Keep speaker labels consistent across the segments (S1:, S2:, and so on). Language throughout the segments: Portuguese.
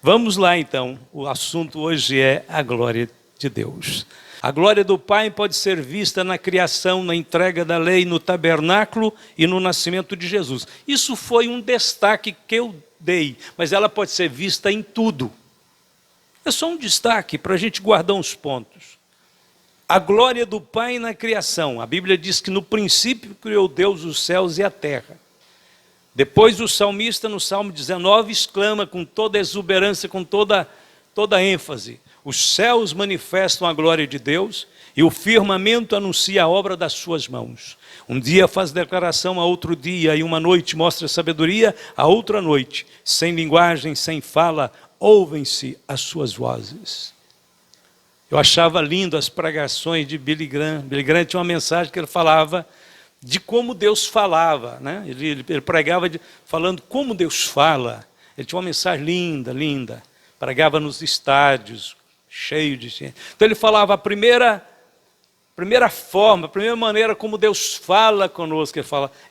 S1: Vamos lá então, o assunto hoje é a glória de Deus. A glória do Pai pode ser vista na criação, na entrega da lei, no tabernáculo e no nascimento de Jesus. Isso foi um destaque que eu dei, mas ela pode ser vista em tudo. É só um destaque para a gente guardar uns pontos. A glória do Pai na criação. A Bíblia diz que no princípio criou Deus os céus e a terra. Depois o salmista, no Salmo 19, exclama com toda exuberância, com toda ênfase: os céus manifestam a glória de Deus e o firmamento anuncia a obra das suas mãos. Um dia faz declaração a outro dia, e uma noite mostra sabedoria a outra noite. Sem linguagem, sem fala, ouvem-se as suas vozes. Eu achava lindo as pregações de Billy Graham. Billy Graham tinha uma mensagem que ele falava de como Deus falava, né? Ele pregava falando como Deus fala. Ele tinha uma mensagem linda, linda. Pregava nos estádios, cheio de gente. Então ele falava a primeira forma, a primeira maneira como Deus fala conosco.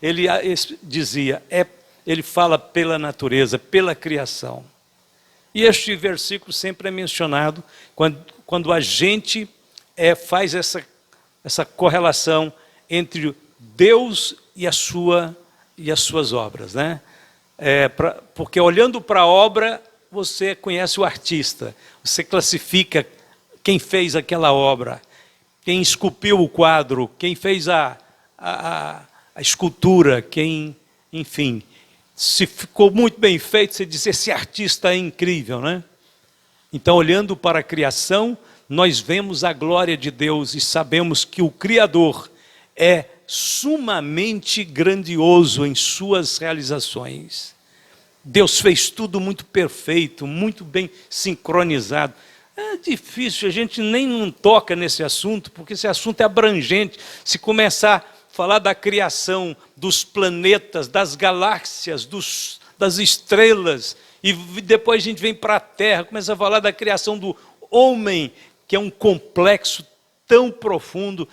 S1: Ele dizia, ele fala pela natureza, pela criação. E este versículo sempre é mencionado quando a gente faz essa correlação entre Deus e as suas obras, né? Porque olhando para a obra, você conhece o artista, você classifica quem fez aquela obra, quem esculpiu o quadro, quem fez a escultura, enfim, se ficou muito bem feito, você diz, esse artista é incrível, né? Então, olhando para a criação, nós vemos a glória de Deus e sabemos que o Criador é sumamente grandioso em suas realizações. Deus fez tudo muito perfeito, muito bem sincronizado. É difícil, a gente nem não toca nesse assunto, porque esse assunto é abrangente. Se começar a falar da criação, dos planetas, das galáxias, das estrelas, e depois a gente vem para a Terra, começa a falar da criação do homem, que é um complexo tão profundo.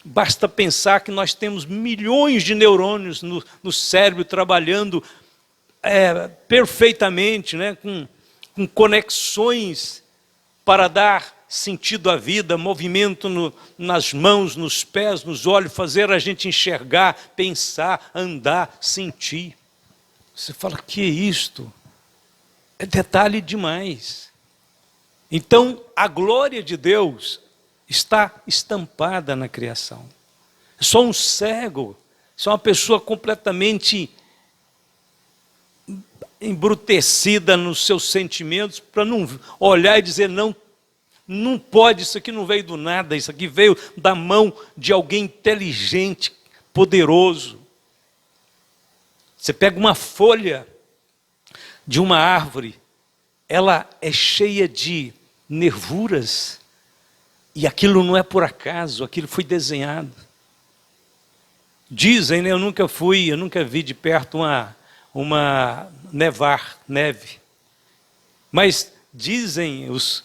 S1: Basta pensar que nós temos milhões de neurônios no cérebro trabalhando perfeitamente, né? com conexões para dar sentido à vida, movimento nas mãos, nos pés, nos olhos, fazer a gente enxergar, pensar, andar, sentir. Você fala, que é isto? É detalhe demais. Então, a glória de Deus está estampada na criação. Só um cego, só uma pessoa completamente embrutecida nos seus sentimentos, para não olhar e dizer, não pode, isso aqui não veio do nada, isso aqui veio da mão de alguém inteligente, poderoso. Você pega uma folha de uma árvore, ela é cheia de nervuras, e aquilo não é por acaso, aquilo foi desenhado. Dizem, né, eu nunca vi de perto uma neve. Mas dizem os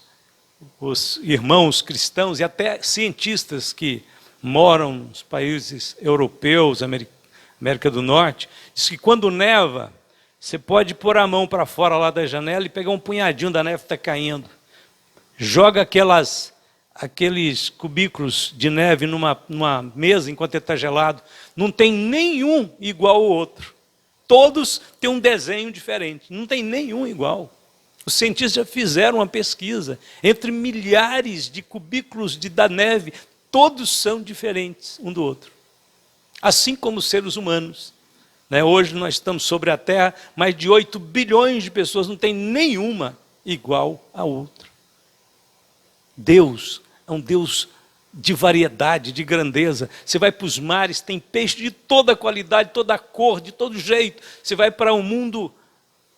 S1: irmãos cristãos e até cientistas que moram nos países europeus, América do Norte, diz que quando neva, você pode pôr a mão para fora lá da janela e pegar um punhadinho da neve que está caindo. Joga aqueles cubículos de neve numa mesa enquanto ele está gelado. Não tem nenhum igual ao outro. Todos têm um desenho diferente. Não tem nenhum igual. Os cientistas já fizeram uma pesquisa. Entre milhares de cubículos da neve, todos são diferentes um do outro. Assim como os seres humanos. Hoje nós estamos sobre a Terra, mais de 8 bilhões de pessoas, não tem nenhuma igual a outra. Deus é um Deus de variedade, de grandeza. Você vai para os mares, tem peixe de toda qualidade, toda cor, de todo jeito. Você vai para o mundo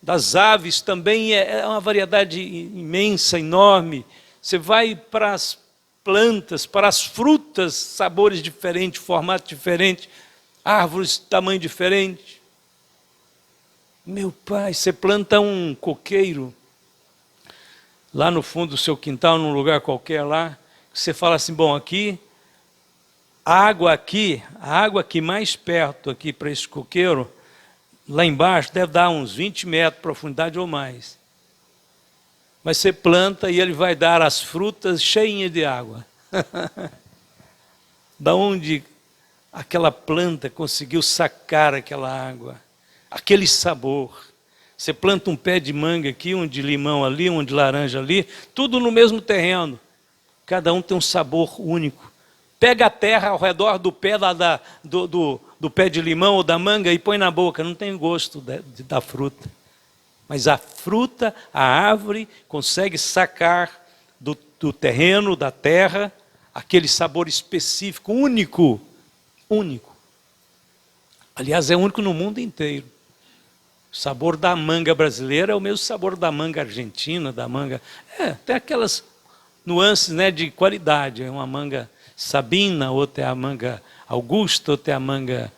S1: das aves, também é uma variedade imensa, enorme. Você vai para as plantas, para as frutas, sabores diferentes, formato diferente, árvores de tamanho diferente. Meu pai, você planta um coqueiro lá no fundo do seu quintal, num lugar qualquer lá, você fala assim, bom, a água aqui mais perto aqui para esse coqueiro, lá embaixo deve dar uns 20 metros de profundidade ou mais. Mas você planta e ele vai dar as frutas cheinhas de água. Da onde aquela planta conseguiu sacar aquela água, aquele sabor. Você planta um pé de manga aqui, um de limão ali, um de laranja ali, tudo no mesmo terreno. Cada um tem um sabor único. Pega a terra ao redor do pé do pé de limão ou da manga e põe na boca, não tem gosto da fruta. Mas a fruta, a árvore, consegue sacar do terreno, da terra, aquele sabor específico, único. Único. Aliás, é único no mundo inteiro. O sabor da manga brasileira é o mesmo sabor da manga argentina, da manga... tem aquelas nuances, né, de qualidade. É uma manga sabina, outra é a manga augusta, outra é a manga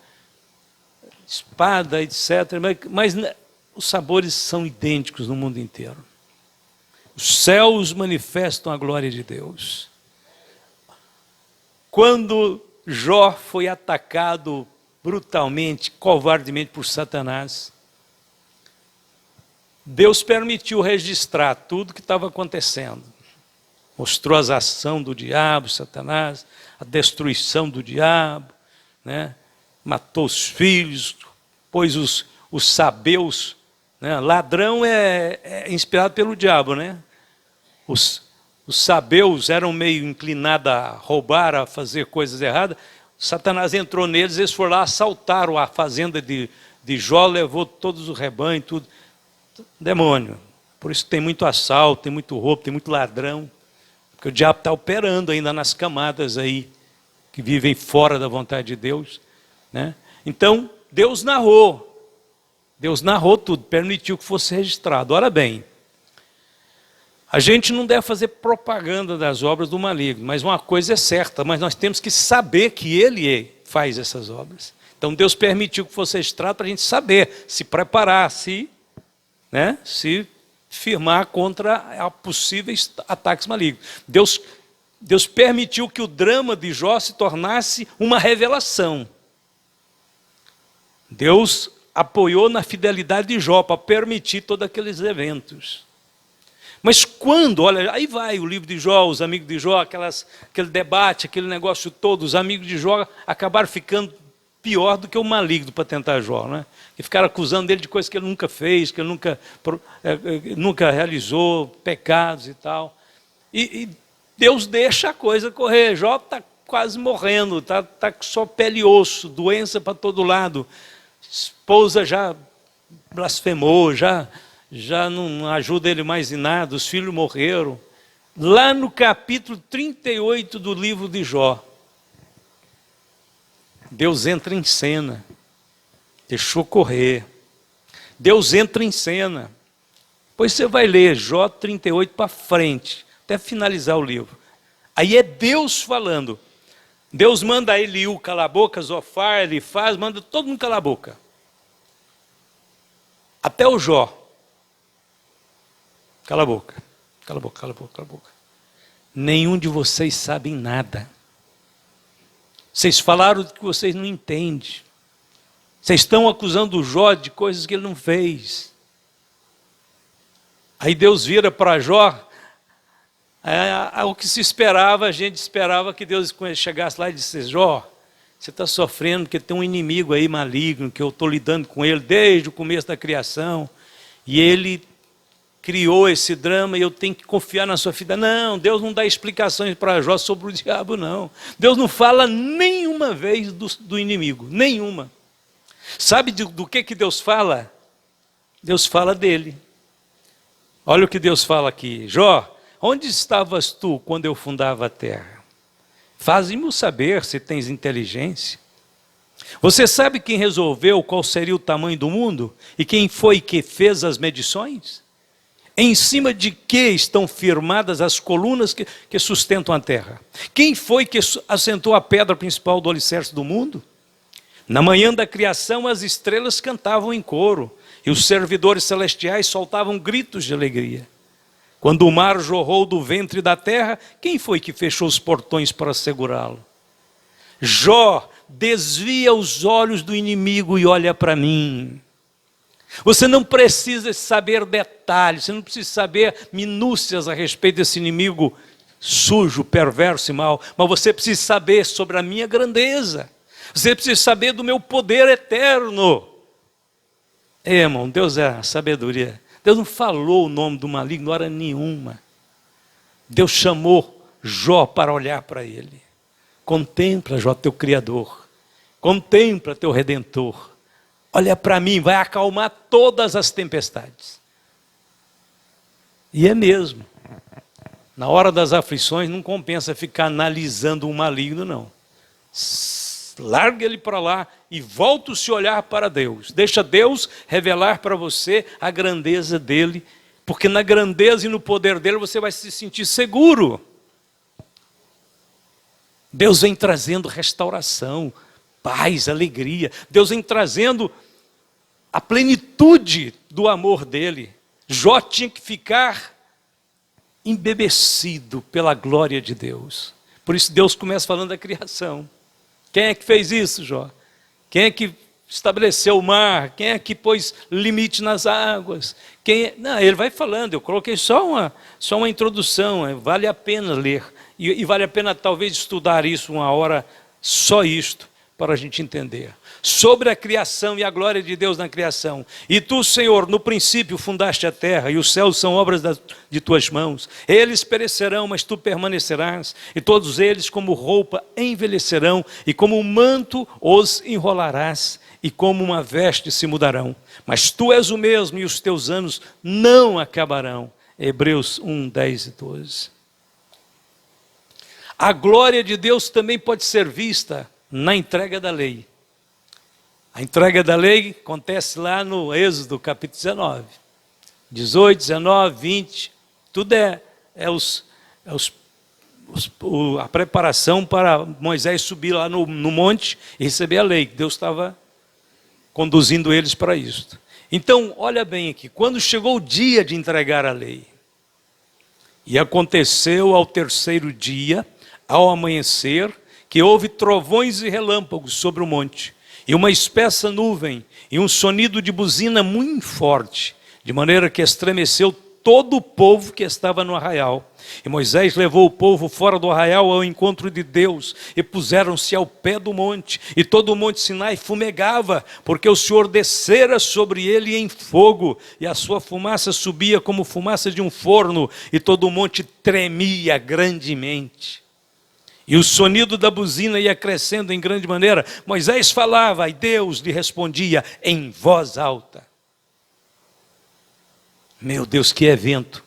S1: espada, etc. Mas os sabores são idênticos no mundo inteiro. Os céus manifestam a glória de Deus. Quando Jó foi atacado brutalmente, covardemente por Satanás, Deus permitiu registrar tudo o que estava acontecendo. Mostrou as ações do diabo, Satanás, a destruição do diabo, né? Matou os filhos, pôs os sabeus, né? Ladrão é inspirado pelo diabo, né? Os sabeus eram meio inclinados a roubar, a fazer coisas erradas. Satanás entrou neles, eles foram lá, assaltaram a fazenda de Jó, levou todos os rebanhos, tudo. Demônio. Por isso tem muito assalto, tem muito roubo, tem muito ladrão. Porque o diabo está operando ainda nas camadas aí, que vivem fora da vontade de Deus, né? Então, Deus narrou tudo, permitiu que fosse registrado. Ora bem, a gente não deve fazer propaganda das obras do maligno, mas uma coisa é certa, mas nós temos que saber que ele faz essas obras. Então Deus permitiu que fosse registrado para a gente saber, se preparar, se firmar contra possíveis ataques malignos. Deus permitiu que o drama de Jó se tornasse uma revelação. Deus apoiou na fidelidade de Jó para permitir todos aqueles eventos. Mas quando, olha, aí vai o livro de Jó, os amigos de Jó, aquele debate, aquele negócio todo, os amigos de Jó acabaram ficando pior do que o maligno para tentar Jó, né? E ficaram acusando ele de coisas que ele nunca fez, que ele nunca realizou, pecados e tal. E Deus deixa a coisa correr. Jó está quase morrendo, está só pele e osso, doença para todo lado. Esposa já blasfemou, já não ajuda ele mais em nada, os filhos morreram. Lá no capítulo 38 do livro de Jó, Deus entra em cena, deixou correr. Deus entra em cena. Depois você vai ler Jó 38 para frente, até finalizar o livro. Aí é Deus falando. Deus manda Eliú calar a boca, Zofar, Elifaz, manda todo mundo calar a boca. Até o Jó. Cala a boca, cala a boca, cala a boca, cala a boca. Nenhum de vocês sabem nada. Vocês falaram que vocês não entendem. Vocês estão acusando o Jó de coisas que ele não fez. Aí Deus vira para Jó. O que se esperava, a gente esperava que Deus chegasse lá e dissesse: Jó, você está sofrendo porque tem um inimigo aí maligno, que eu estou lidando com ele desde o começo da criação. E ele criou esse drama e eu tenho que confiar na sua vida. Não, Deus não dá explicações para Jó sobre o diabo, não. Deus não fala nenhuma vez do inimigo, nenhuma. Sabe do que Deus fala? Deus fala dele. Olha o que Deus fala aqui. Jó, onde estavas tu quando eu fundava a terra? Faze-me saber se tens inteligência. Você sabe quem resolveu qual seria o tamanho do mundo? E quem foi que fez as medições? Em cima de que estão firmadas as colunas que sustentam a terra? Quem foi que assentou a pedra principal do alicerce do mundo? Na manhã da criação as estrelas cantavam em coro, e os servidores celestiais soltavam gritos de alegria. Quando o mar jorrou do ventre da terra, quem foi que fechou os portões para segurá-lo? Jó, desvia os olhos do inimigo e olha para mim. Você não precisa saber detalhes, você não precisa saber minúcias a respeito desse inimigo sujo, perverso e mau, mas você precisa saber sobre a minha grandeza. Você precisa saber do meu poder eterno. Irmão, Deus é a sabedoria. Deus não falou o nome do maligno hora nenhuma. Deus chamou Jó para olhar para ele. Contempla, Jó, teu Criador. Contempla teu Redentor. Olha para mim, vai acalmar todas as tempestades. E é mesmo. Na hora das aflições não compensa ficar analisando um maligno, não. Larga ele para lá e volta o seu olhar para Deus. Deixa Deus revelar para você a grandeza dele, porque na grandeza e no poder dele você vai se sentir seguro. Deus vem trazendo restauração, paz, alegria. Deus vem trazendo a plenitude do amor dele. Jó tinha que ficar embebecido pela glória de Deus. Por isso Deus começa falando da criação. Quem é que fez isso, Jó? Quem é que estabeleceu o mar? Quem é que pôs limite nas águas? Não, ele vai falando, eu coloquei só uma introdução, vale a pena ler. E vale a pena talvez estudar isso uma hora, só isto, para a gente entender. Sobre a criação e a glória de Deus na criação. E tu, Senhor, no princípio fundaste a terra, e os céus são obras de tuas mãos. Eles perecerão, mas tu permanecerás, e todos eles como roupa envelhecerão, e como um manto os enrolarás, e como uma veste se mudarão. Mas tu és o mesmo, e os teus anos não acabarão. Hebreus 1, 10 e 12. A glória de Deus também pode ser vista na entrega da lei. A entrega da lei acontece lá no Êxodo, capítulo 19. 18, 19, 20, tudo a preparação para Moisés subir lá no monte e receber a lei. Deus estava conduzindo eles para isso. Então, olha bem aqui, quando chegou o dia de entregar a lei, e aconteceu ao terceiro dia, ao amanhecer, que houve trovões e relâmpagos sobre o monte, e uma espessa nuvem, e um sonido de buzina muito forte, de maneira que estremeceu todo o povo que estava no arraial. E Moisés levou o povo fora do arraial ao encontro de Deus, e puseram-se ao pé do monte, e todo o monte Sinai fumegava, porque o Senhor descera sobre ele em fogo, e a sua fumaça subia como fumaça de um forno, e todo o monte tremia grandemente. E o sonido da buzina ia crescendo em grande maneira. Moisés falava e Deus lhe respondia em voz alta. Meu Deus, que evento!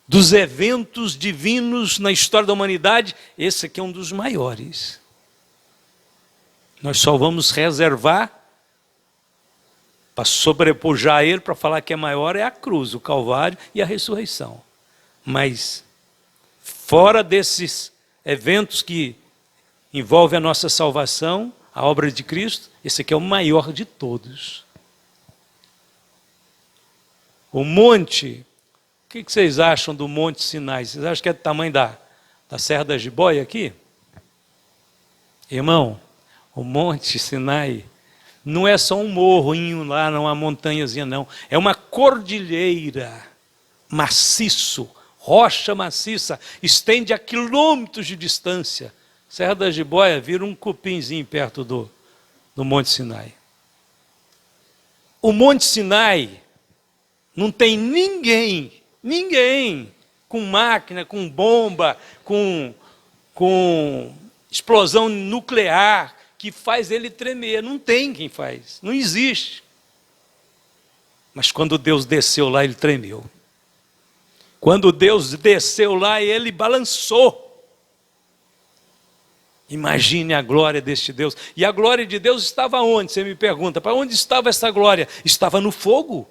S1: Dos eventos divinos na história da humanidade, esse aqui é um dos maiores. Nós só vamos reservar para sobrepujar ele, para falar que é maior, é a cruz, o Calvário e a ressurreição. Mas fora desses eventos que envolvem a nossa salvação, a obra de Cristo, esse aqui é o maior de todos. O monte, o que vocês acham do Monte Sinai? Vocês acham que é do tamanho da Serra da Jiboia aqui? Irmão, o Monte Sinai não é só um morrinho lá, não, uma montanhazinha não. É uma cordilheira, maciço, rocha maciça, estende a quilômetros de distância. Serra da Jiboia vira um cupinzinho perto do Monte Sinai. O Monte Sinai não tem ninguém com máquina, com bomba, com explosão nuclear que faz ele tremer. Não tem quem faz, não existe. Mas quando Deus desceu lá, ele tremeu. Quando Deus desceu lá, ele balançou. Imagine a glória deste Deus. E a glória de Deus estava onde? Você me pergunta, para onde estava essa glória? Estava no fogo.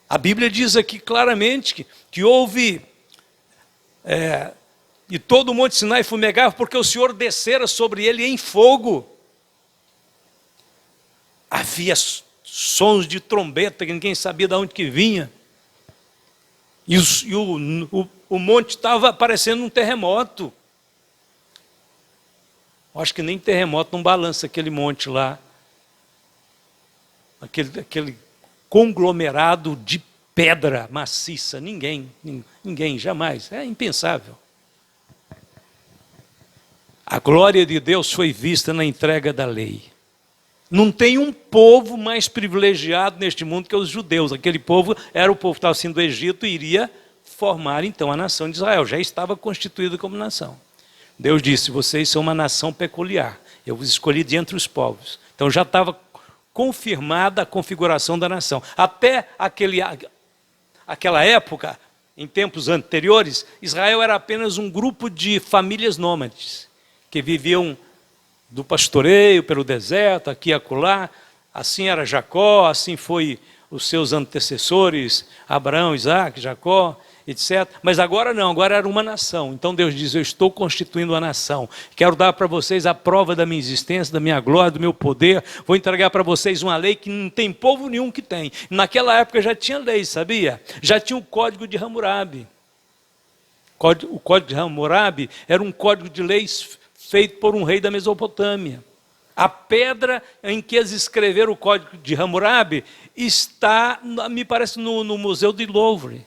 S1: A Bíblia diz aqui claramente que houve... e todo o Monte Sinai fumegava porque o Senhor descera sobre ele em fogo. Havia sons de trombeta que ninguém sabia de onde que vinha. E o monte estava parecendo um terremoto. Acho que nem terremoto não balança aquele monte lá. Aquele conglomerado de pedra maciça. Ninguém, jamais. É impensável. A glória de Deus foi vista na entrega da lei. Não tem um povo mais privilegiado neste mundo que os judeus. Aquele povo era o povo que estava saindo do Egito e iria formar então a nação de Israel. Já estava constituída como nação. Deus disse, vocês são uma nação peculiar. Eu vos escolhi de entre os povos. Então já estava confirmada a configuração da nação. Até aquela época, em tempos anteriores, Israel era apenas um grupo de famílias nômades, que viviam do pastoreio pelo deserto, aqui e acolá. Assim era Jacó, assim foi os seus antecessores, Abraão, Isaac, Jacó, etc. Mas agora não, agora era uma nação. Então Deus diz, eu estou constituindo a nação. Quero dar para vocês a prova da minha existência, da minha glória, do meu poder. Vou entregar para vocês uma lei que não tem povo nenhum que tem. Naquela época já tinha lei, sabia? Já tinha o Código de Hammurabi. O Código de Hammurabi era um código de leis feito por um rei da Mesopotâmia. A pedra em que eles escreveram o Código de Hammurabi está, me parece, no Museu de Louvre.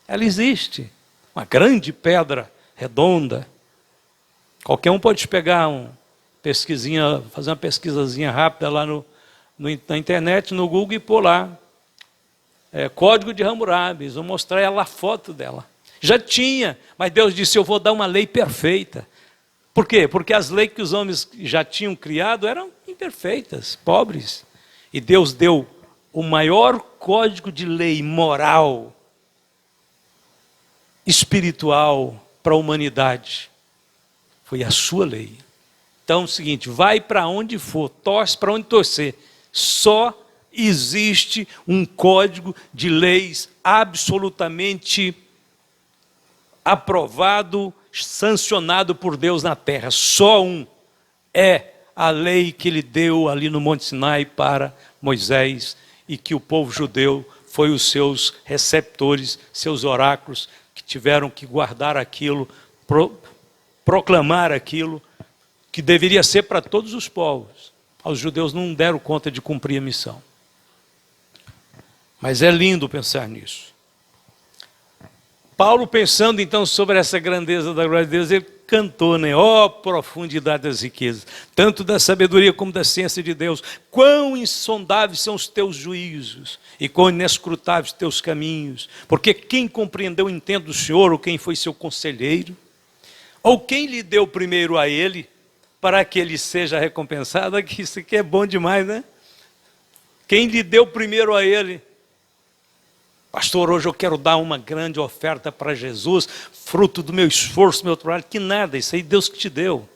S1: Ela existe. Uma grande pedra redonda. Qualquer um pode pegar fazer uma pesquisazinha rápida lá na internet, no Google, e pôr lá. Código de Hammurabi. Eles vão mostrar ela a foto dela. Já tinha, mas Deus disse, eu vou dar uma lei perfeita. Por quê? Porque as leis que os homens já tinham criado eram imperfeitas, pobres. E Deus deu o maior código de lei moral, espiritual para a humanidade. Foi a sua lei. Então é o seguinte, vai para onde for, torce para onde torcer. Só existe um código de leis absolutamente aprovado, sancionado por Deus na terra. Só um. É a lei que ele deu ali no Monte Sinai para Moisés e que o povo judeu foi os seus receptores, seus oráculos, que tiveram que guardar aquilo, proclamar aquilo, que deveria ser para todos os povos. Os judeus não deram conta de cumprir a missão. Mas é lindo pensar nisso. Paulo, pensando então sobre essa grandeza da glória de Deus, ele cantou, né? Ó profundidade das riquezas, tanto da sabedoria como da ciência de Deus. Quão insondáveis são os teus juízos e quão inescrutáveis os teus caminhos. Porque quem compreendeu o intento do Senhor, ou quem foi seu conselheiro, ou quem lhe deu primeiro a ele, para que ele seja recompensado? Isso aqui é bom demais, né? Quem lhe deu primeiro a ele? Pastor, hoje eu quero dar uma grande oferta para Jesus, fruto do meu esforço, meu trabalho. Que nada, isso aí Deus que te deu.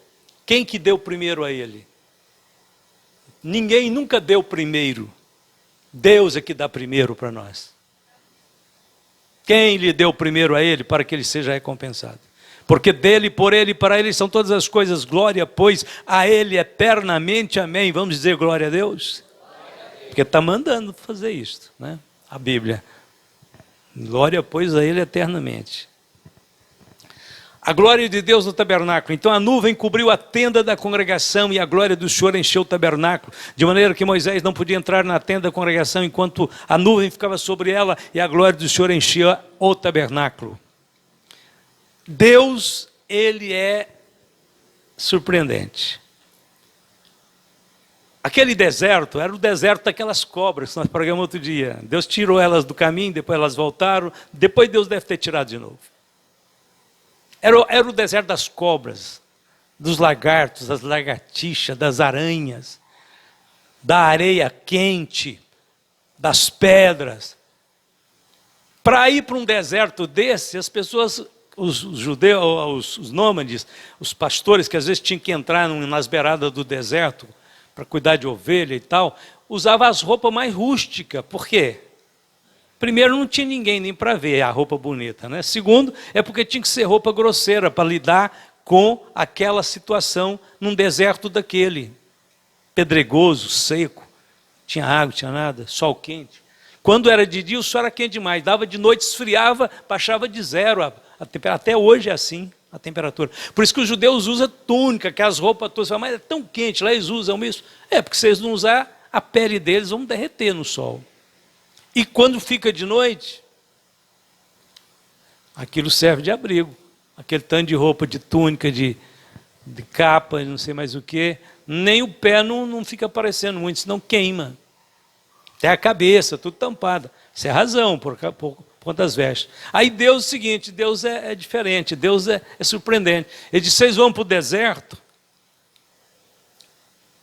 S1: Quem que deu primeiro a ele? Ninguém nunca deu primeiro. Deus é que dá primeiro para nós. Quem lhe deu primeiro a ele para que ele seja recompensado? Porque dele, por ele, para ele são todas as coisas. Glória, pois, a ele eternamente. Amém. Vamos dizer glória a Deus? Porque está mandando fazer isto, né? A Bíblia. Glória, pois, a ele eternamente. A glória de Deus no tabernáculo. Então a nuvem cobriu a tenda da congregação e a glória do Senhor encheu o tabernáculo, de maneira que Moisés não podia entrar na tenda da congregação enquanto a nuvem ficava sobre ela e a glória do Senhor enchia o tabernáculo. Deus, ele é surpreendente. Aquele deserto era o deserto daquelas cobras que nós pregamos outro dia. Deus tirou elas do caminho, depois elas voltaram, depois Deus deve ter tirado de novo. Era o deserto das cobras, dos lagartos, das lagartixas, das aranhas, da areia quente, das pedras. Para ir para um deserto desse, as pessoas, os judeus, os nômades, os pastores que às vezes tinham que entrar nas beiradas do deserto, para cuidar de ovelha e tal, usava as roupas mais rústicas. Por quê? Primeiro, não tinha ninguém nem para ver a roupa bonita, né? Segundo, é porque tinha que ser roupa grosseira para lidar com aquela situação num deserto daquele. Pedregoso, seco, tinha água, tinha nada, sol quente. Quando era de dia, o sol era quente demais, dava de noite, esfriava, baixava de zero. Até hoje é assim. A temperatura. Por isso que os judeus usam túnica, que as roupas todas, mas é tão quente, lá eles usam isso. Porque se eles não usar, a pele deles vão derreter no sol. E quando fica de noite, aquilo serve de abrigo. Aquele tanto de roupa, de túnica, de capa, não sei mais o que. Nem o pé não fica aparecendo muito, senão queima. Até a cabeça, tudo tampada. Isso é razão, por conta das vestes. Aí Deus é o seguinte, Deus é diferente, Deus é surpreendente. Ele diz, vocês vão para o deserto?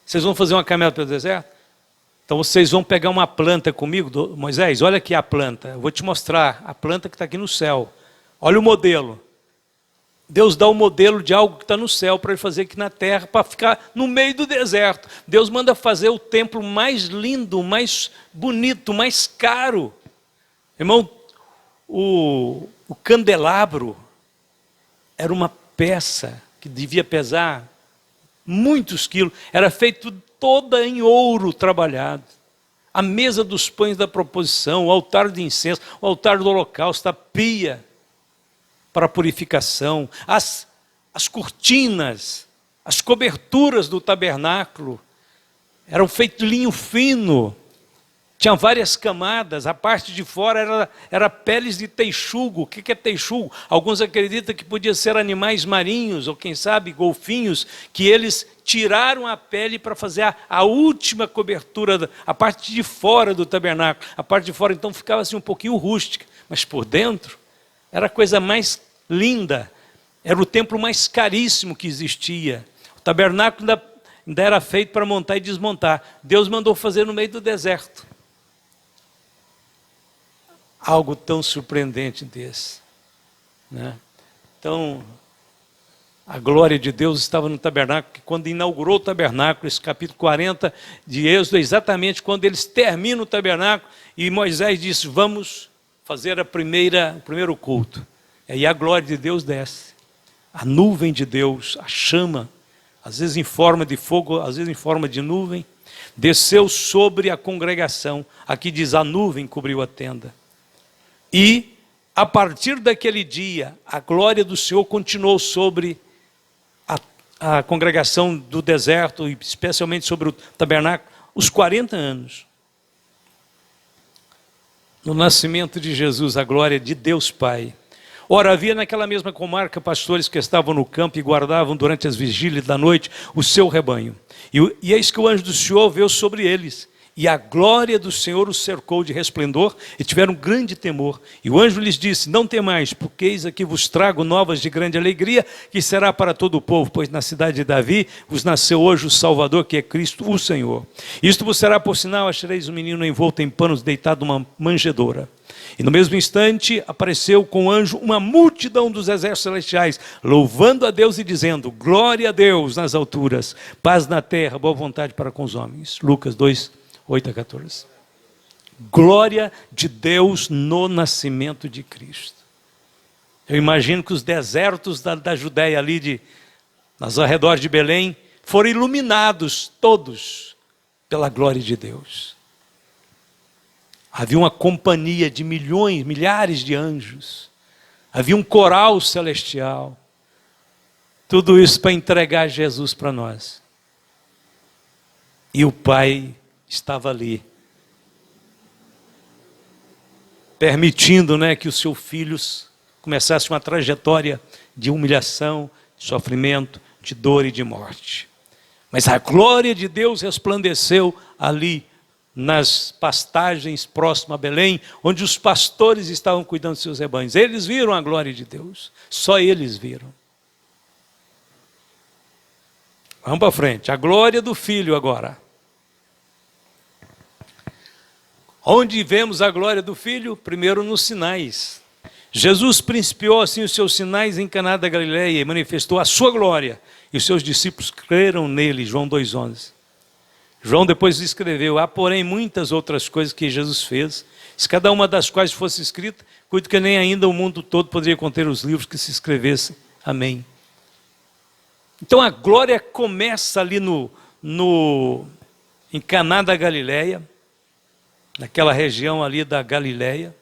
S1: Vocês vão fazer uma caminhada pelo deserto? Então vocês vão pegar uma planta comigo, Moisés, olha aqui a planta. Eu vou te mostrar a planta que está aqui no céu. Olha o modelo. Deus dá o modelo de algo que está no céu para ele fazer aqui na terra, para ficar no meio do deserto. Deus manda fazer o templo mais lindo, mais bonito, mais caro. Irmão, o candelabro era uma peça que devia pesar muitos quilos. Era feito toda em ouro trabalhado. A mesa dos pães da proposição, o altar de incenso, o altar do holocausto, a pia para purificação, as cortinas, as coberturas do tabernáculo eram feitas de linho fino, tinha várias camadas, a parte de fora era peles de texugo. O que é texugo? Alguns acreditam que podia ser animais marinhos, ou quem sabe golfinhos, que eles tiraram a pele para fazer a última cobertura, a parte de fora do tabernáculo. A parte de fora então ficava assim um pouquinho rústica, mas por dentro era a coisa mais linda, era o templo mais caríssimo que existia. O tabernáculo ainda era feito para montar e desmontar. Deus mandou fazer no meio do deserto. Algo tão surpreendente desse, né? Então, a glória de Deus estava no tabernáculo, que quando inaugurou o tabernáculo, esse capítulo 40 de Êxodo, é exatamente quando eles terminam o tabernáculo, e Moisés disse, vamos fazer o primeiro culto. E a glória de Deus desce, a nuvem de Deus, a chama, às vezes em forma de fogo, às vezes em forma de nuvem, desceu sobre a congregação. Aqui diz, a nuvem cobriu a tenda. E, a partir daquele dia, a glória do Senhor continuou sobre a congregação do deserto, e especialmente sobre o tabernáculo, os 40 anos. No nascimento de Jesus, a glória de Deus Pai. Ora, havia naquela mesma comarca pastores que estavam no campo e guardavam durante as vigílias da noite o seu rebanho. E eis que o anjo do Senhor veio sobre eles. E a glória do Senhor os cercou de resplendor e tiveram grande temor. E o anjo lhes disse, não temais, porque eis aqui vos trago novas de grande alegria, que será para todo o povo, pois na cidade de Davi vos nasceu hoje o Salvador, que é Cristo o Senhor. Isto vos será por sinal, achareis um menino envolto em panos, deitado numa manjedoura. E no mesmo instante apareceu com o anjo uma multidão dos exércitos celestiais, louvando a Deus e dizendo, glória a Deus nas alturas, paz na terra, boa vontade para com os homens. Lucas 2, 8 a 14. Glória de Deus no nascimento de Cristo. Eu imagino que os desertos da Judéia ali, nas arredores de Belém, foram iluminados todos pela glória de Deus. Havia uma companhia de milhões, milhares de anjos. Havia um coral celestial. Tudo isso para entregar Jesus para nós. E o Pai estava ali, permitindo, que os seus filhos começassem uma trajetória de humilhação, de sofrimento, de dor e de morte. Mas a glória de Deus resplandeceu ali, nas pastagens próximas a Belém, onde os pastores estavam cuidando de seus rebanhos. Eles viram a glória de Deus, só eles viram. Vamos para frente, a glória do Filho agora. Onde vemos a glória do Filho? Primeiro nos sinais. Jesus principiou assim os seus sinais em Caná da Galileia e manifestou a sua glória. E os seus discípulos creram nele, João 2,11. João depois escreveu, há porém muitas outras coisas que Jesus fez, se cada uma das quais fosse escrita, cuido que nem ainda o mundo todo poderia conter os livros que se escrevessem. Amém. Então a glória começa ali em Caná da Galileia, naquela região ali da Galileia,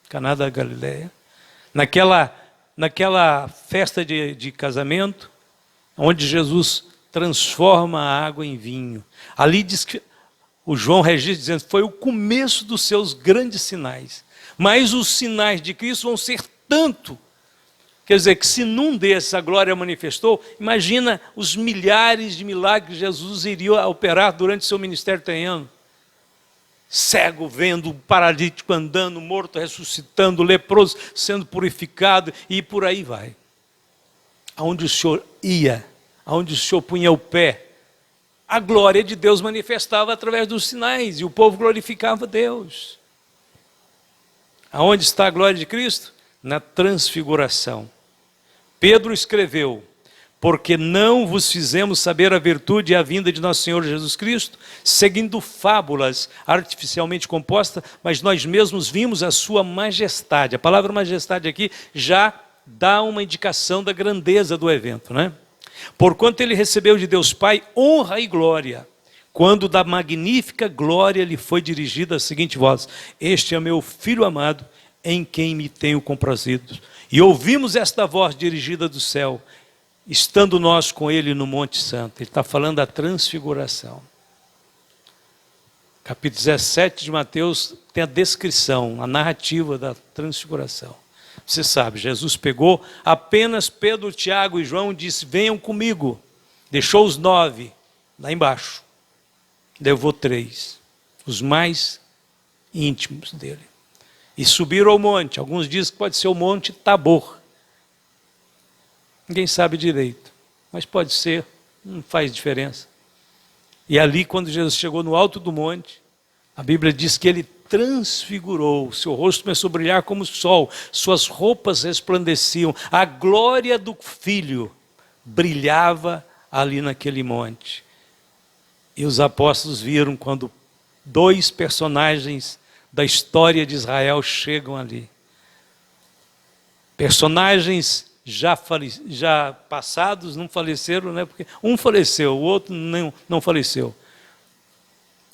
S1: Caná da Galileia, naquela festa de casamento, onde Jesus transforma a água em vinho. Ali diz que o João registra dizendo que foi o começo dos seus grandes sinais. Mas os sinais de Cristo vão ser tanto. Quer dizer, que se num desses a glória manifestou, imagina os milhares de milagres que Jesus iria operar durante seu ministério terreno. Cego vendo, paralítico andando, morto ressuscitando, leproso sendo purificado e por aí vai. Aonde o Senhor ia, aonde o Senhor punha o pé, a glória de Deus manifestava através dos sinais e o povo glorificava Deus. Aonde está a glória de Cristo? Na transfiguração. Pedro escreveu: porque não vos fizemos saber a virtude e a vinda de nosso Senhor Jesus Cristo, seguindo fábulas artificialmente compostas, mas nós mesmos vimos a sua majestade. A palavra majestade aqui já dá uma indicação da grandeza do evento, né? Porquanto ele recebeu de Deus Pai honra e glória, quando da magnífica glória lhe foi dirigida a seguinte voz: este é meu Filho amado, em quem me tenho comprazido. E ouvimos esta voz dirigida do céu, estando nós com ele no Monte Santo. Ele está falando da transfiguração. Capítulo 17 de Mateus tem a descrição, a narrativa da transfiguração. Você sabe, Jesus pegou apenas Pedro, Tiago e João e disse: venham comigo. Deixou os 9 lá embaixo. Levou 3, os mais íntimos dele. E subiram ao monte. Alguns dizem que pode ser o Monte Tabor. Ninguém sabe direito, mas pode ser, não faz diferença. E ali, quando Jesus chegou no alto do monte, a Bíblia diz que ele transfigurou, seu rosto começou a brilhar como o sol, suas roupas resplandeciam, a glória do Filho brilhava ali naquele monte. E os apóstolos viram quando 2 personagens da história de Israel chegam ali. Personagens já passados, não faleceram, né? Porque um faleceu, o outro não faleceu.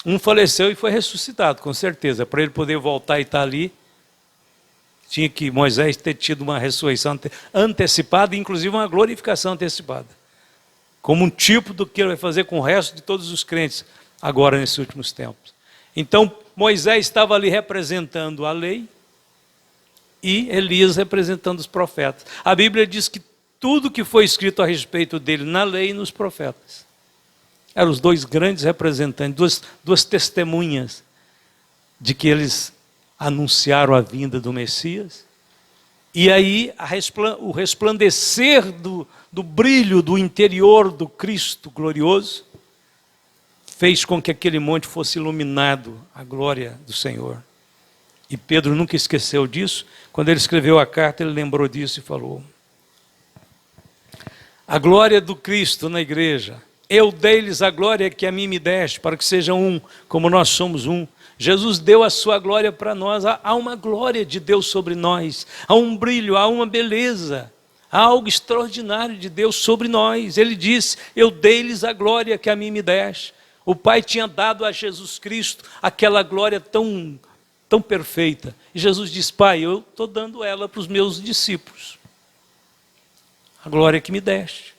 S1: Um faleceu e foi ressuscitado, com certeza. Para ele poder voltar e estar ali, tinha que Moisés ter tido uma ressurreição antecipada, inclusive uma glorificação antecipada. Como um tipo do que ele vai fazer com o resto de todos os crentes, agora nesses últimos tempos. Então, Moisés estava ali representando a lei, e Elias representando os profetas. A Bíblia diz que tudo que foi escrito a respeito dele na lei e nos profetas. Eram os 2 grandes representantes, duas testemunhas de que eles anunciaram a vinda do Messias. E aí o resplandecer do brilho do interior do Cristo glorioso fez com que aquele monte fosse iluminado à glória do Senhor. E Pedro nunca esqueceu disso. Quando ele escreveu a carta, ele lembrou disso e falou: a glória do Cristo na igreja, eu dei-lhes a glória que a mim me deste, para que sejam um, como nós somos um. Jesus deu a sua glória para nós. Há uma glória de Deus sobre nós, há um brilho, há uma beleza, há algo extraordinário de Deus sobre nós. Ele disse: eu dei-lhes a glória que a mim me deste. O Pai tinha dado a Jesus Cristo aquela glória tão perfeita. E Jesus diz: Pai, eu estou dando ela para os meus discípulos. A glória que me deste.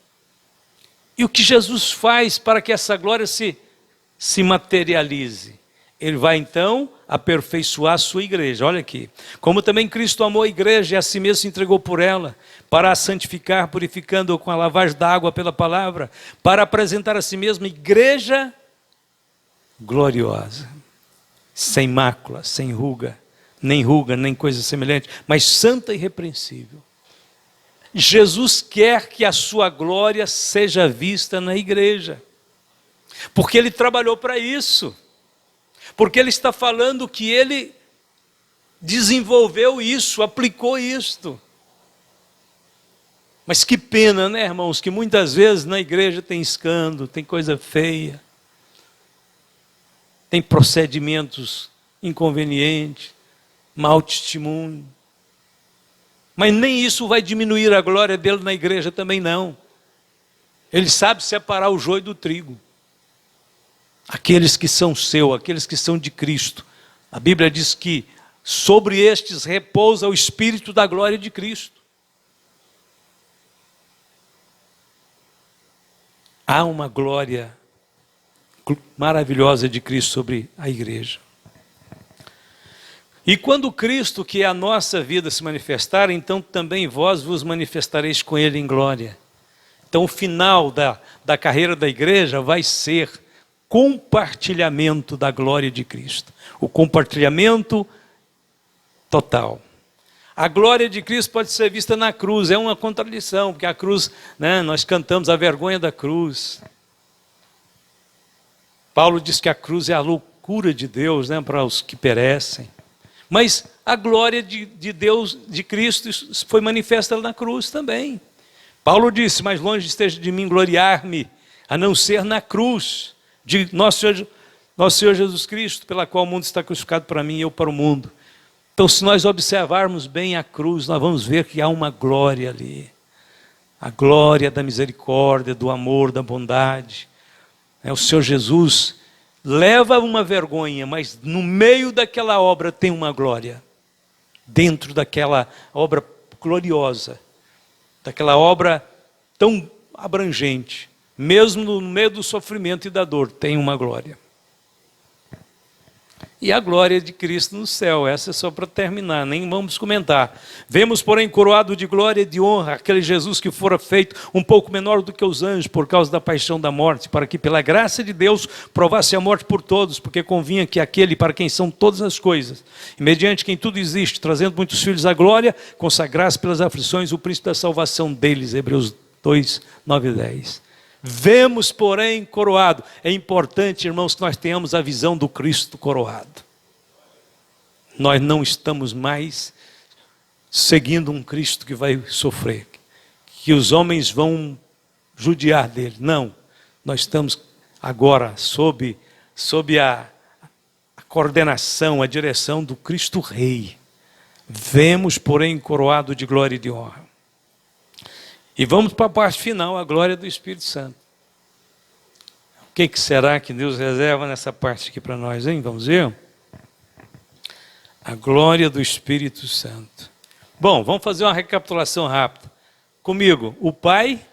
S1: E o que Jesus faz para que essa glória se materialize? Ele vai então aperfeiçoar a sua igreja. Olha aqui. Como também Cristo amou a igreja e a si mesmo se entregou por ela, para a santificar, purificando-a com a lavagem da água pela palavra, para apresentar a si mesmo igreja gloriosa, sem mácula, sem ruga, nem coisa semelhante, mas santa e irrepreensível. Jesus quer que a sua glória seja vista na igreja, porque ele trabalhou para isso, porque ele está falando que ele desenvolveu isso, aplicou isto. Mas que pena, né, irmãos, que muitas vezes na igreja tem escândalo, tem coisa feia, tem procedimentos inconvenientes, mau testemunho. Mas nem isso vai diminuir a glória dele na igreja também não. Ele sabe separar o joio do trigo. Aqueles que são seu, aqueles que são de Cristo. A Bíblia diz que sobre estes repousa o Espírito da glória de Cristo. Há uma glória maravilhosa de Cristo sobre a igreja. E quando Cristo, que é a nossa vida, se manifestar, então também vós vos manifestareis com Ele em glória. Então o final da carreira da igreja vai ser compartilhamento da glória de Cristo. O compartilhamento total. A glória de Cristo pode ser vista na cruz, é uma contradição, porque a cruz, né, nós cantamos a vergonha da cruz. Paulo diz que a cruz é a loucura de Deus, né, para os que perecem. Mas a glória de Deus, de Cristo, foi manifesta na cruz também. Paulo disse, mais longe esteja de mim gloriar-me, a não ser na cruz de nosso Senhor Jesus Cristo, pela qual o mundo está crucificado para mim e eu para o mundo. Então, se nós observarmos bem a cruz, nós vamos ver que há uma glória ali. A glória da misericórdia, do amor, da bondade. O Senhor Jesus leva uma vergonha, mas no meio daquela obra tem uma glória. Dentro daquela obra gloriosa, daquela obra tão abrangente, mesmo no meio do sofrimento e da dor, tem uma glória. E a glória de Cristo no céu, essa é só para terminar, nem vamos comentar. Vemos, porém, coroado de glória e de honra, aquele Jesus que fora feito um pouco menor do que os anjos, por causa da paixão da morte, para que pela graça de Deus provasse a morte por todos, porque convinha que aquele para quem são todas as coisas, e mediante quem tudo existe, trazendo muitos filhos à glória, consagrasse pelas aflições o príncipe da salvação deles, Hebreus 2, 9 e 10. Vemos, porém, coroado. É importante, irmãos, que nós tenhamos a visão do Cristo coroado. Nós não estamos mais seguindo um Cristo que vai sofrer, que os homens vão judiar dele. Não, nós estamos agora sob a coordenação, a direção do Cristo Rei. Vemos, porém, coroado de glória e de honra. E vamos para a parte final, a glória do Espírito Santo. O que será que Deus reserva nessa parte aqui para nós, hein? Vamos ver? A glória do Espírito Santo. Bom, vamos fazer uma recapitulação rápida. Comigo, o Pai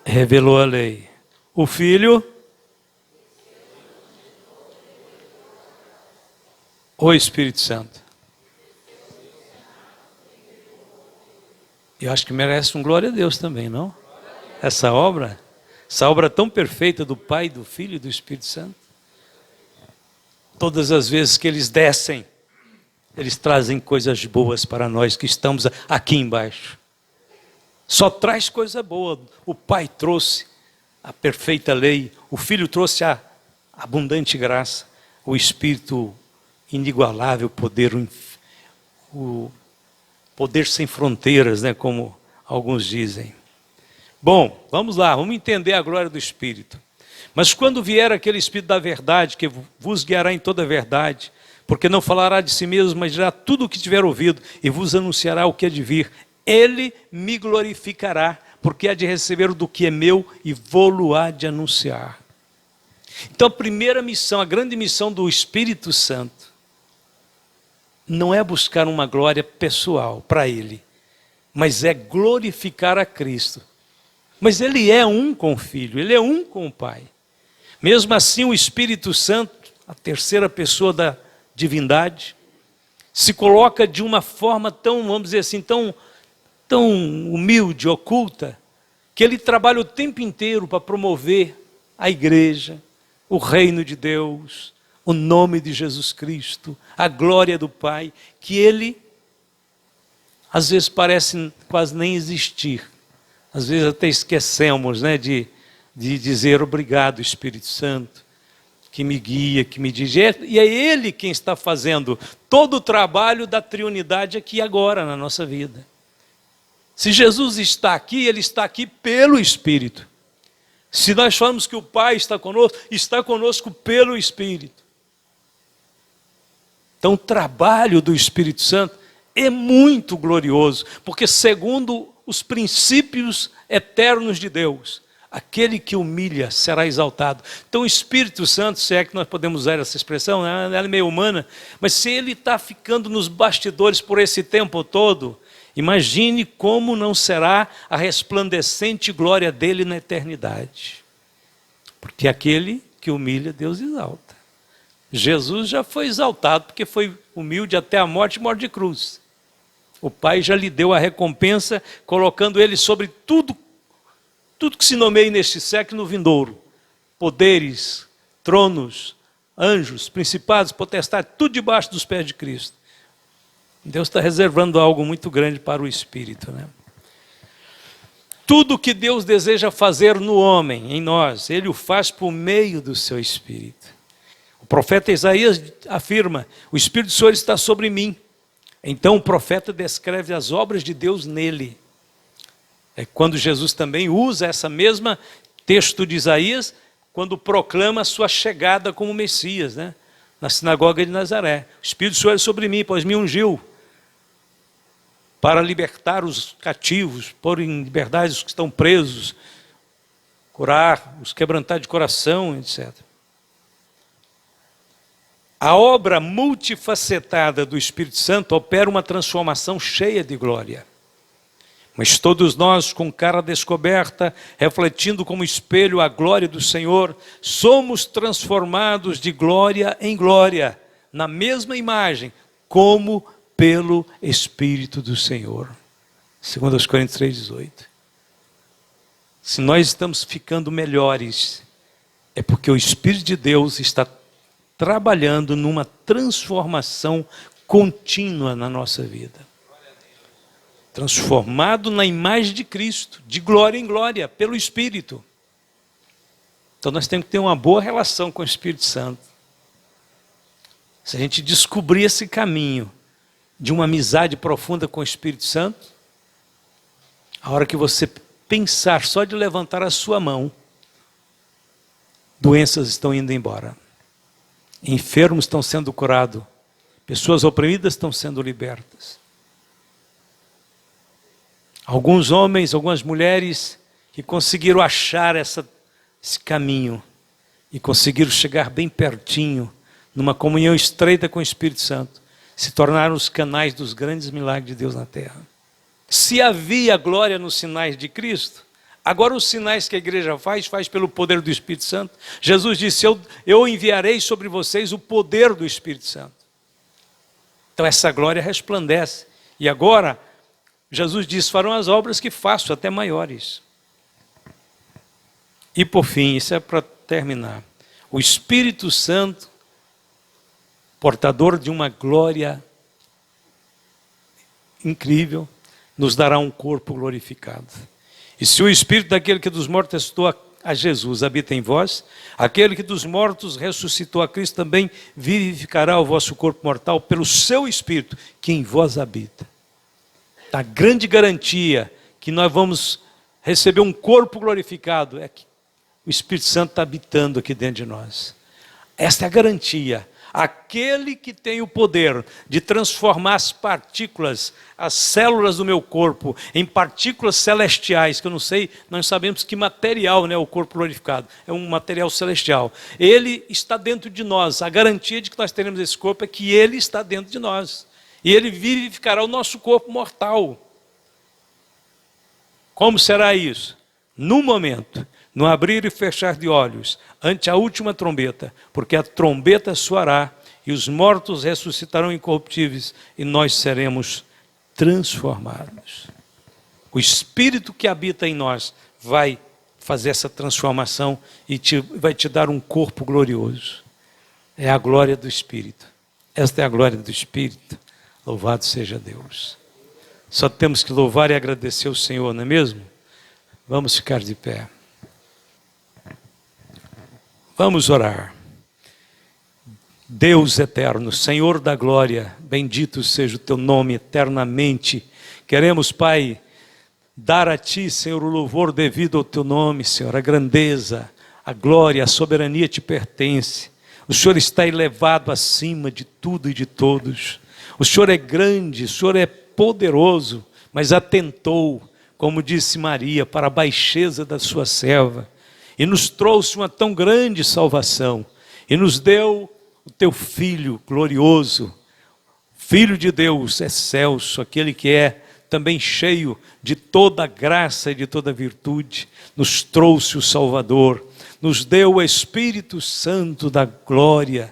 S1: revelou a lei. O Filho, o Espírito Santo. Eu acho que merece um glória a Deus também, não? Essa obra tão perfeita do Pai, do Filho e do Espírito Santo. Todas as vezes que eles descem, eles trazem coisas boas para nós que estamos aqui embaixo. Só traz coisa boa. O Pai trouxe a perfeita lei, o Filho trouxe a abundante graça, o Espírito inigualável poder, o poder sem fronteiras, né, como alguns dizem. Bom, vamos lá, vamos entender a glória do Espírito. Mas quando vier aquele Espírito da verdade, que vos guiará em toda a verdade, porque não falará de si mesmo, mas dirá tudo o que tiver ouvido, e vos anunciará o que há de vir, ele me glorificará, porque há de receber do que é meu, e vou-lo há de anunciar. Então a primeira missão, a grande missão do Espírito Santo, não é buscar uma glória pessoal para Ele, mas é glorificar a Cristo. Mas Ele é um com o Filho, Ele é um com o Pai. Mesmo assim, o Espírito Santo, a terceira pessoa da divindade, se coloca de uma forma tão, vamos dizer assim, tão humilde, oculta, que Ele trabalha o tempo inteiro para promover a igreja, o reino de Deus, o nome de Jesus Cristo, a glória do Pai, que Ele, às vezes, parece quase nem existir. Às vezes até esquecemos, né, de dizer obrigado, Espírito Santo, que me guia, que me diz. E é Ele quem está fazendo todo o trabalho da triunidade aqui agora na nossa vida. Se Jesus está aqui, Ele está aqui pelo Espírito. Se nós falamos que o Pai está conosco pelo Espírito. Então o trabalho do Espírito Santo é muito glorioso, porque segundo os princípios eternos de Deus, aquele que humilha será exaltado. Então o Espírito Santo, se é que nós podemos usar essa expressão, ela é meio humana, mas se ele está ficando nos bastidores por esse tempo todo, Imagine como não será a resplandecente glória dele na eternidade. Porque aquele que humilha, Deus exalta. Jesus já foi exaltado porque foi humilde até a morte e morte de cruz. O Pai já lhe deu a recompensa, colocando ele sobre tudo que se nomeia neste século vindouro. Poderes, tronos, anjos, principados, potestades, tudo debaixo dos pés de Cristo. Deus está reservando algo muito grande para o Espírito, né? Tudo que Deus deseja fazer no homem, em nós, Ele o faz por meio do seu Espírito. O profeta Isaías afirma: o Espírito do Senhor está sobre mim. Então o profeta descreve as obras de Deus nele. É quando Jesus também usa essa mesma texto de Isaías, quando proclama a sua chegada como Messias, né? Na sinagoga de Nazaré. O Espírito do Senhor é sobre mim, pois me ungiu para libertar os cativos, pôr em liberdade os que estão presos, curar os quebrantados de coração, etc. A obra multifacetada do Espírito Santo opera uma transformação cheia de glória. Mas todos nós, com cara descoberta, refletindo como espelho a glória do Senhor, somos transformados de glória em glória, na mesma imagem, como pelo Espírito do Senhor. 2 Coríntios 3,18. Se nós estamos ficando melhores, é porque o Espírito de Deus está trabalhando numa transformação contínua na nossa vida. Transformado na imagem de Cristo, de glória em glória, pelo Espírito. Então nós temos que ter uma boa relação com o Espírito Santo. Se a gente descobrir esse caminho de uma amizade profunda com o Espírito Santo, a hora que você pensar só de levantar a sua mão, doenças estão indo embora. Enfermos estão sendo curados. Pessoas oprimidas estão sendo libertas. Alguns homens, algumas mulheres que conseguiram achar esse caminho e conseguiram chegar bem pertinho, numa comunhão estreita com o Espírito Santo, se tornaram os canais dos grandes milagres de Deus na terra. Se havia glória nos sinais de Cristo, agora os sinais que a igreja faz pelo poder do Espírito Santo. Jesus disse: eu enviarei sobre vocês o poder do Espírito Santo. Então essa glória resplandece. E agora, Jesus diz: farão as obras que faço, até maiores. E por fim, isso é para terminar, o Espírito Santo, portador de uma glória incrível, nos dará um corpo glorificado. E se o Espírito daquele que dos mortos ressuscitou a Jesus habita em vós, aquele que dos mortos ressuscitou a Cristo também vivificará o vosso corpo mortal pelo seu Espírito que em vós habita. A grande garantia que nós vamos receber um corpo glorificado é que o Espírito Santo está habitando aqui dentro de nós. Esta é a garantia. Aquele que tem o poder de transformar as partículas, as células do meu corpo, em partículas celestiais, que eu não sei, nós sabemos que material, né, o corpo glorificado, é um material celestial. Ele está dentro de nós. A garantia de que nós teremos esse corpo é que ele está dentro de nós. E ele vivificará o nosso corpo mortal. Como será isso? No momento, no abrir e fechar de olhos, ante a última trombeta, porque a trombeta soará e os mortos ressuscitarão incorruptíveis e nós seremos transformados. O Espírito que habita em nós vai fazer essa transformação e vai te dar um corpo glorioso. É a glória do Espírito. Esta é a glória do Espírito. Louvado seja Deus. Só temos que louvar e agradecer o Senhor, não é mesmo? Vamos ficar de pé. Vamos orar. Deus eterno, Senhor da glória, bendito seja o teu nome eternamente. Queremos, Pai, dar a Ti, Senhor, o louvor devido ao teu nome, Senhor. A grandeza, a glória, a soberania te pertence. O Senhor está elevado acima de tudo e de todos. O Senhor é grande, o Senhor é poderoso, mas atentou, como disse Maria, para a baixeza da sua serva. E nos trouxe uma tão grande salvação. E nos deu o teu Filho glorioso, Filho de Deus excelso, aquele que é também cheio de toda a graça e de toda a virtude, nos trouxe o Salvador, nos deu o Espírito Santo da glória.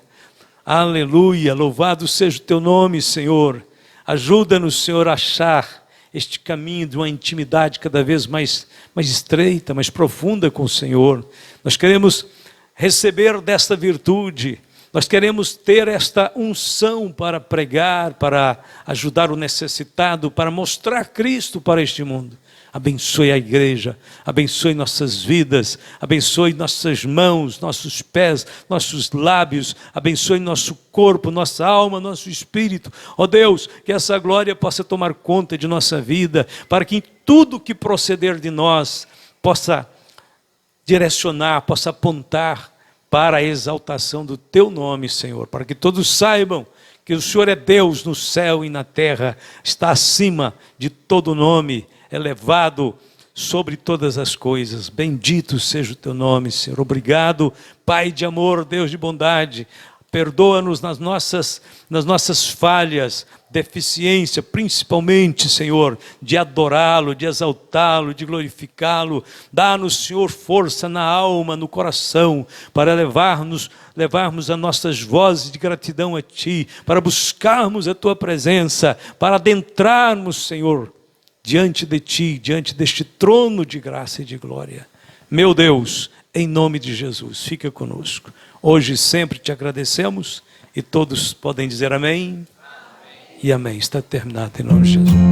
S1: Aleluia, louvado seja o teu nome, Senhor. Ajuda-nos, Senhor, a achar este caminho de uma intimidade cada vez mais estreita, mais profunda com o Senhor. Nós queremos receber desta virtude, nós queremos ter esta unção para pregar, para ajudar o necessitado, para mostrar Cristo para este mundo. Abençoe a igreja, abençoe nossas vidas, abençoe nossas mãos, nossos pés, nossos lábios, abençoe nosso corpo, nossa alma, nosso espírito. Ó Deus, que essa glória possa tomar conta de nossa vida, para que em tudo que proceder de nós possa direcionar, possa apontar para a exaltação do teu nome, Senhor, para que todos saibam que o Senhor é Deus no céu e na terra, está acima de todo nome, elevado sobre todas as coisas. Bendito seja o teu nome, Senhor. Obrigado, Pai de amor, Deus de bondade. Perdoa-nos nas nossas falhas, deficiência, principalmente, Senhor, de adorá-lo, de exaltá-lo, de glorificá-lo. Dá-nos, Senhor, força na alma, no coração, para levarmos as nossas vozes de gratidão a Ti, para buscarmos a Tua presença, para adentrarmos, Senhor, diante de Ti, diante deste trono de graça e de glória. Meu Deus, em nome de Jesus, fica conosco. Hoje sempre te agradecemos e todos podem dizer amém. Amém. E amém. Está terminado em nome de Jesus.